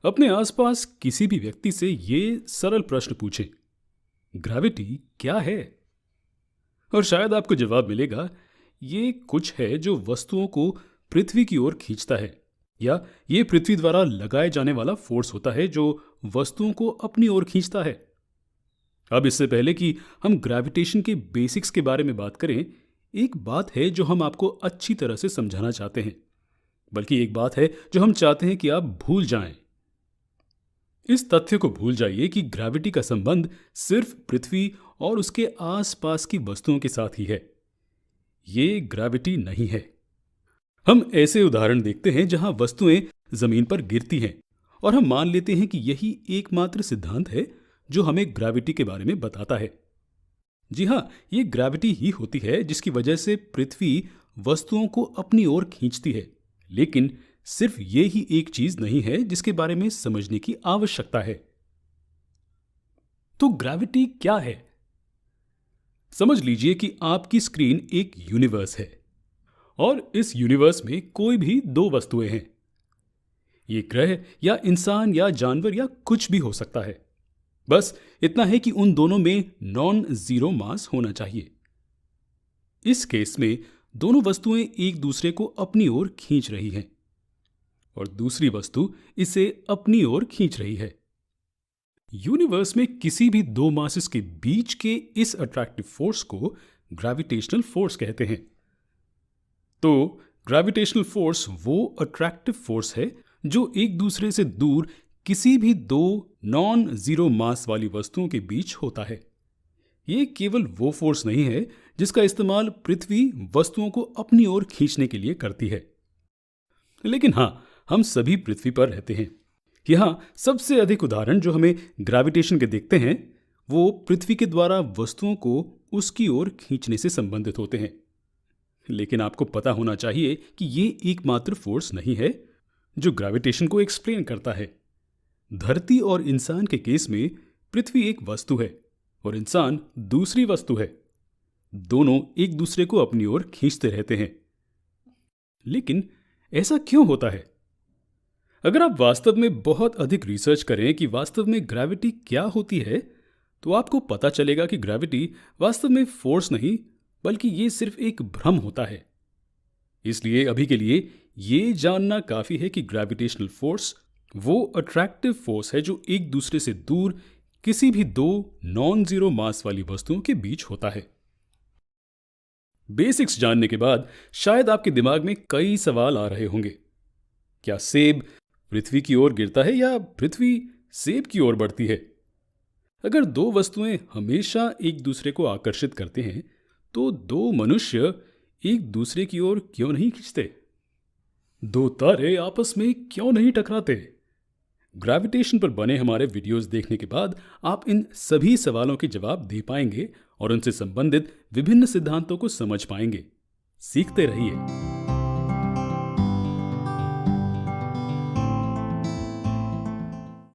अपने आसपास किसी भी व्यक्ति से ये सरल प्रश्न पूछें, ग्रेविटी क्या है? और शायद आपको जवाब मिलेगा, ये कुछ है जो वस्तुओं को पृथ्वी की ओर खींचता है, या ये पृथ्वी द्वारा लगाए जाने वाला फोर्स होता है जो वस्तुओं को अपनी ओर खींचता है। अब इससे पहले कि हम ग्रेविटेशन के बेसिक्स के बारे में बात करें, एक बात है जो हम आपको अच्छी तरह से समझाना चाहते हैं, बल्कि एक बात है जो हम चाहते हैं कि आप भूल जाएं। इस तथ्य को भूल जाइए कि ग्रेविटी का संबंध सिर्फ पृथ्वी और उसके आसपास की वस्तुओं के साथ ही है। ये ग्रेविटी नहीं है। हम ऐसे उदाहरण देखते हैं जहां वस्तुएं जमीन पर गिरती हैं और हम मान लेते हैं कि यही एकमात्र सिद्धांत है जो हमें ग्रेविटी के बारे में बताता है। जी हां, ये ग्रेविटी ही होती है जिसकी वजह से पृथ्वी वस्तुओं को अपनी ओर खींचती है। लेकिन सिर्फ ये ही एक चीज नहीं है जिसके बारे में समझने की आवश्यकता है। तो ग्रेविटी क्या है? समझ लीजिए कि आपकी स्क्रीन एक यूनिवर्स है और इस यूनिवर्स में कोई भी दो वस्तुएं हैं। ये ग्रह या इंसान या जानवर या कुछ भी हो सकता है। बस इतना है कि उन दोनों में नॉन जीरो मास होना चाहिए। इस केस में दोनों वस्तुएं एक दूसरे को अपनी ओर खींच रही हैं और दूसरी वस्तु इसे अपनी ओर खींच रही है। यूनिवर्स में किसी भी दो मासेस के बीच के इस अट्रैक्टिव फोर्स को ग्रेविटेशनल फोर्स कहते हैं। तो ग्रेविटेशनल फोर्स वो अट्रैक्टिव फोर्स है जो एक दूसरे से दूर किसी भी दो नॉन जीरो मास वाली वस्तुओं के बीच होता है। ये केवल वो फोर्स नहीं है जिसका इस्तेमाल पृथ्वी वस्तुओं को अपनी ओर खींचने के लिए करती है। लेकिन हां, हम सभी पृथ्वी पर रहते हैं। यहां सबसे अधिक उदाहरण जो हमें ग्रेविटेशन के देखते हैं वो पृथ्वी के द्वारा वस्तुओं को उसकी ओर खींचने से संबंधित होते हैं। लेकिन आपको पता होना चाहिए कि ये एकमात्र फोर्स नहीं है जो ग्रेविटेशन को एक्सप्लेन करता है। धरती और इंसान के केस में पृथ्वी एक वस्तु है और इंसान दूसरी वस्तु है। दोनों एक दूसरे को अपनी ओर खींचते रहते हैं। लेकिन ऐसा क्यों होता है? अगर आप वास्तव में बहुत अधिक रिसर्च करें कि वास्तव में ग्रेविटी क्या होती है, तो आपको पता चलेगा कि ग्रेविटी वास्तव में फोर्स नहीं, बल्कि ये सिर्फ एक भ्रम होता है। इसलिए अभी के लिए ये जानना काफी है कि ग्रेविटेशनल फोर्स वो अट्रैक्टिव फोर्स है जो एक दूसरे से दूर किसी भी दो नॉन जीरो मास वाली वस्तुओं के बीच होता है। बेसिक्स जानने के बाद शायद आपके दिमाग में कई सवाल आ रहे होंगे। क्या सेब पृथ्वी की ओर गिरता है या पृथ्वी सेब की ओर बढ़ती है? अगर दो वस्तुएं हमेशा एक दूसरे को आकर्षित करते हैं, तो दो मनुष्य एक दूसरे की ओर क्यों नहीं खींचते? दो तारे आपस में क्यों नहीं टकराते? ग्रेविटेशन पर बने हमारे वीडियोस देखने के बाद आप इन सभी सवालों के जवाब दे पाएंगे और उनसे संबंधित विभिन्न सिद्धांतों को समझ पाएंगे। सीखते रहिए।